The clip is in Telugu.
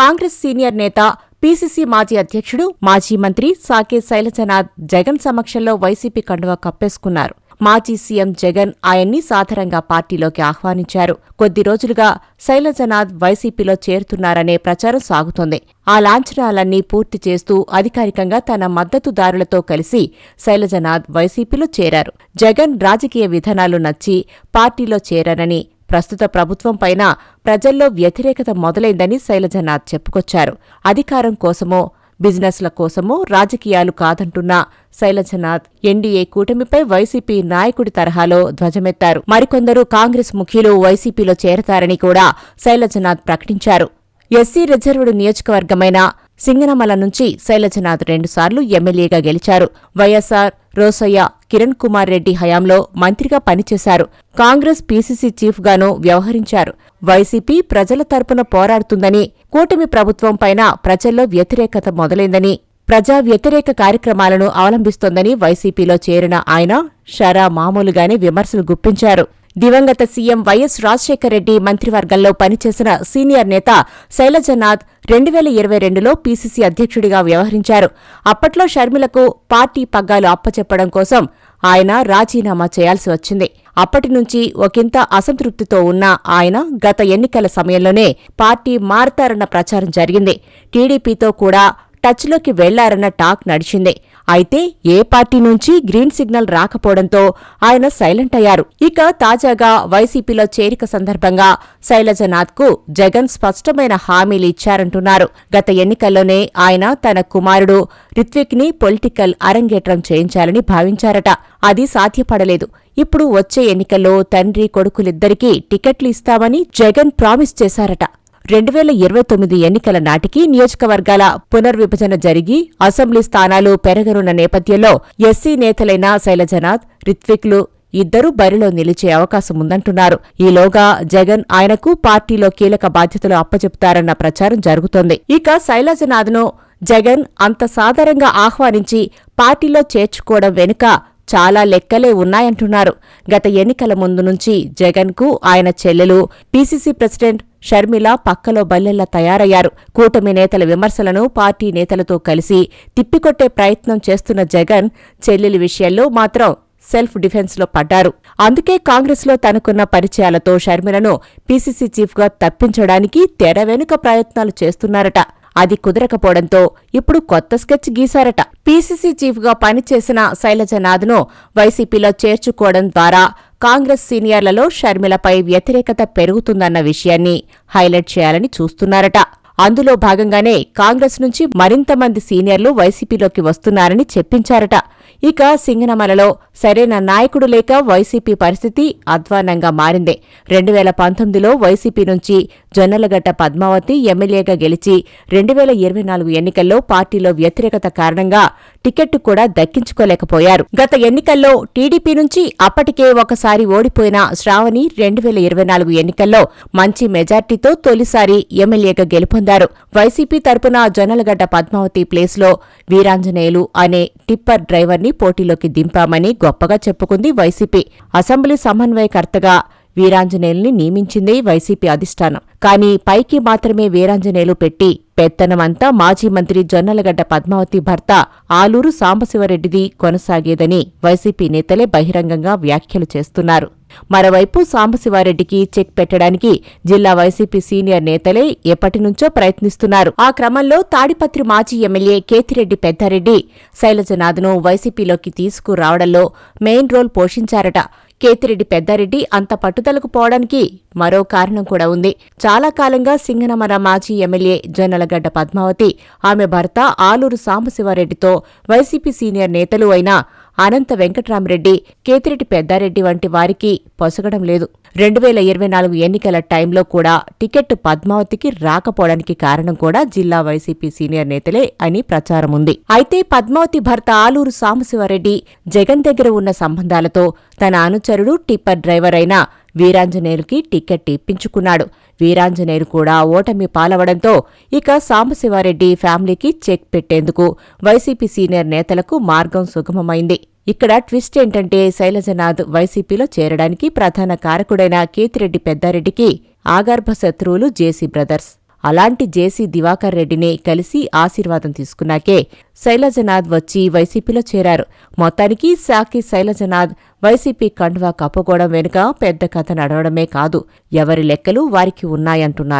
కాంగ్రెస్ సీనియర్ నేత, పీసీసీ మాజీ అధ్యక్షుడు, మాజీ మంత్రి సాకే శైలజనాథ్ జగన్ సమక్షంలో వైసీపీ కండువా కప్పేసుకున్నారు. మాజీ సీఎం జగన్ ఆయన్ని సాదరంగా పార్టీలోకి ఆహ్వానించారు. కొద్ది రోజులుగా శైలజనాథ్ వైసీపీలో చేరుతున్నారనే ప్రచారం సాగుతోంది. ఆ లాంఛనాలన్నీ పూర్తి చేస్తూ అధికారికంగా తన మద్దతుదారులతో కలిసి శైలజనాథ్ వైసీపీలో చేరారు. జగన్ రాజకీయ విధానాలు నచ్చి పార్టీలో చేరారని, ప్రస్తుత ప్రభుత్వంపైన ప్రజల్లో వ్యతిరేకత మొదలైందని శైలజనాథ్ చెప్పుకొచ్చారు. అధికారం కోసమో బిజినెస్ల కోసమో రాజకీయాలు కాదంటున్న శైలజనాథ్ ఎన్డీఏ కూటమిపై వైసీపీ నాయకుడి తరహాలో ధ్వజమెత్తారు. మరికొందరు కాంగ్రెస్ ముఖ్యులు వైసీపీలో చేరతారని కూడా శైలజనాథ్ ప్రకటించారు. ఎస్సీ రిజర్వ్డ్ నియోజకవర్గమైన సింగనమల నుంచి శైలజనాథ్ 2 సార్లు ఎమ్మెల్యేగా గెలిచారు. వైఎస్సార్, రోసయ్య, కిరణ్ కుమార్ రెడ్డి హయాంలో మంత్రిగా పనిచేశారు. కాంగ్రెస్ పీసీసీ చీఫ్గానూ వ్యవహరించారు. వైసీపీ ప్రజల తరపున పోరాడుతుందని, కూటమి ప్రభుత్వంపైన ప్రజల్లో వ్యతిరేకత మొదలైందని, ప్రజా వ్యతిరేక కార్యక్రమాలను అవలంబిస్తోందని వైసీపీలో చేరిన ఆయన షరా మామూలుగానే విమర్శలు గుప్పించారు. దివంగత సీఎం వైఎస్ రాజశేఖర రెడ్డి మంత్రివర్గంలో పనిచేసిన సీనియర్ నేత శైలజనాథ్ 2022లో పీసీసీ అధ్యక్షుడిగా వ్యవహరించారు. అప్పట్లో షర్మిలకు పార్టీ పగ్గాలు అప్పచెప్పడం కోసం ఆయన రాజీనామా చేయాల్సి వచ్చింది. అప్పటి నుంచి ఒకంత అసంతృప్తితో ఉన్న ఆయన గత ఎన్నికల సమయంలోనే పార్టీ మారతారన్న ప్రచారం జరిగింది. టీడీపీతో కూడా టచ్లోకి వెళ్లారన్న టాక్ నడిచింది. అయితే ఏ పార్టీ నుంచి గ్రీన్ సిగ్నల్ రాకపోవడంతో ఆయన సైలెంట్ అయ్యారు. ఇక తాజాగా వైసీపీలో చేరిక సందర్భంగా శైలజనాథ్కు జగన్ స్పష్టమైన హామీలు ఇచ్చారంటున్నారు. గత ఎన్నికల్లోనే ఆయన తన కుమారుడు రిత్విక్ని పొలిటికల్ అరంగేట్రం చేయించాలని భావించారట. అది సాధ్యపడలేదు. ఇప్పుడు వచ్చే ఎన్నికల్లో తండ్రి కొడుకులిద్దరికీ టికెట్లు ఇస్తామని జగన్ ప్రామిస్ చేశారట. 2029 ఎన్నికల నాటికి నియోజకవర్గాల పునర్విభజన జరిగి అసెంబ్లీ స్థానాలు పెరగనున్న నేపథ్యంలో ఎస్సీ నేతలైన శైలజనాథ్, రిత్విక్లు ఇద్దరూ బరిలో నిలిచే అవకాశముందంటున్నారు. ఈలోగా జగన్ ఆయనకు పార్టీలో కీలక బాధ్యతలు అప్పచెపుతారన్న ప్రచారం జరుగుతోంది. ఇక శైలజనాథ్ను జగన్ అంత సాదరంగా ఆహ్వానించి పార్టీలో చేర్చుకోవడం వెనుక చాలా లెక్కలే ఉన్నాయంటున్నారు. గత ఎన్నికల ముందు నుంచి జగన్కు ఆయన చెల్లెలు, పీసీసీ ప్రెసిడెంట్ షర్మిల పక్కలో బల్లెల్లా తయారయ్యారు. కూటమి నేతల విమర్శలను పార్టీ నేతలతో కలిసి తిప్పికొట్టే ప్రయత్నం చేస్తున్న జగన్ చెల్లెలి విషయంలో మాత్రం సెల్ఫ్ డిఫెన్స్లో పడ్డారు. అందుకే కాంగ్రెస్లో తనకున్న పరిచయాలతో షర్మిలను పీసీసీ చీఫ్గా తప్పించడానికి తెర వెనుక ప్రయత్నాలు చేస్తున్నారట. అది కుదరకపోవడంతో ఇప్పుడు కొత్త స్కెచ్ గీశారట. పీసీసీ చీఫ్గా పనిచేసిన శైలజనాథ్ను వైసీపీలో చేర్చుకోవడం ద్వారా కాంగ్రెస్ సీనియర్లలో షర్మిలపై వ్యతిరేకత పెరుగుతుందన్న విషయాన్ని హైలైట్ చేయాలని చూస్తున్నారట. అందులో భాగంగానే కాంగ్రెస్ నుంచి మరింతమంది సీనియర్లు వైసీపీలోకి వస్తున్నారని చెప్పించారట. ఇక సింగనమలలో సరైన నాయకుడు లేక వైసీపీ పరిస్థితి అధ్వాన్నంగా మారింది. 2019లో వైసీపీ నుంచి జొన్నలగడ్డ పద్మావతి ఎమ్మెల్యేగా గెలిచి 2024 ఎన్నికల్లో పార్టీలో వ్యతిరేకత కారణంగా టికెట్టు కూడా దక్కించుకోలేకపోయారు. గత ఎన్నికల్లో టీడీపీ నుంచి అప్పటికే ఒకసారి ఓడిపోయిన శ్రావణి 2024 ఎన్నికల్లో మంచి మెజార్టీతో తొలిసారి ఎమ్మెల్యేగా గెలుపొందారు. వైసీపీ తరపున జొన్నలగడ్డ పద్మావతి ప్లేస్లో వీరాంజనేయులు అనే టిప్పర్ డ్రైవర్ని పోటీలోకి దింపామని గొప్పగా చెప్పుకుంది వైసీపీ. అసెంబ్లీ సమన్వయకర్తగా వీరాంజనేయుల్ని నియమించింది వైసీపీ అధిష్టానం. కానీ పైకి మాత్రమే వీరాంజనేయులు పెట్టి పెత్తనమంతా మాజీ మంత్రి జొన్నలగడ్డ పద్మావతి భర్త ఆలూరు సాంబశివరెడ్డిది కొనసాగేదని వైసీపీ నేతలే బహిరంగంగా వ్యాఖ్యలు చేస్తున్నారు. మరోవైపు సాంబశివారెడ్డికి చెక్ పెట్టడానికి జిల్లా వైసీపీ సీనియర్ నేతలే ఎప్పటినుంచో ప్రయత్నిస్తున్నారు. ఆ క్రమంలో తాడిపత్రి మాజీ ఎమ్మెల్యే కేతిరెడ్డి పెద్దారెడ్డి శైలజనాథ్ను వైసీపీలోకి తీసుకురావడంలో మెయిన్ రోల్ పోషించారట. కేతిరెడ్డి పెద్దారెడ్డి అంత పట్టుదలకు పోవడానికి మరో కారణం కూడా ఉంది. చాలా కాలంగా సింగనమల మాజీ ఎమ్మెల్యే జొన్నలగడ్డ పద్మావతి, ఆమె భర్త ఆలూరు సాంబశివారెడ్డితో వైసీపీ సీనియర్ నేతలు అయిన అనంత వెంకట్రామరెడ్డి, కేతిరెడ్డి పెద్దారెడ్డి వంటి వారికి పొసగడం లేదు. 2024 ఎన్నికల టైంలో కూడా టికెట్ పద్మావతికి రాకపోవడానికి కారణం కూడా జిల్లా వైసీపీ సీనియర్ నేతలే అని ప్రచారముంది. అయితే పద్మావతి భర్త ఆలూరు సాంబశివారెడ్డి జగన్ దగ్గర ఉన్న సంబంధాలతో తన అనుచరుడు టిప్పర్ డ్రైవర్ అయిన వీరాంజనేయులకి టికెట్ ఇప్పించుకున్నాడు. వీరాంజనేయులు కూడా ఓటమి పాలవడంతో ఇక సాంబశివారెడ్డి ఫ్యామిలీకి చెక్ పెట్టేందుకు వైసీపీ సీనియర్ నేతలకు మార్గం సుగమమైంది. ఇక్కడ ట్విస్ట్ ఏంటంటే శైలజనాథ్ వైసీపీలో చేరడానికి ప్రధాన కారకుడైన కేతిరెడ్డి పెద్దారెడ్డికి ఆగర్భ శత్రువులు జేసీ బ్రదర్స్. అలాంటి జేసీ దివాకర్ రెడ్డిని కలిసి ఆశీర్వాదం తీసుకున్నాకే శైలజనాథ్ వచ్చి వైసీపీలో చేరారు. మొత్తానికి సాకే శైలజనాథ్ వైసీపీ కండువా కప్పుకోవడం వెనుక పెద్ద కథ నడవడమే కాదు, ఎవరి లెక్కలు వారికి ఉన్నాయంటున్నారు.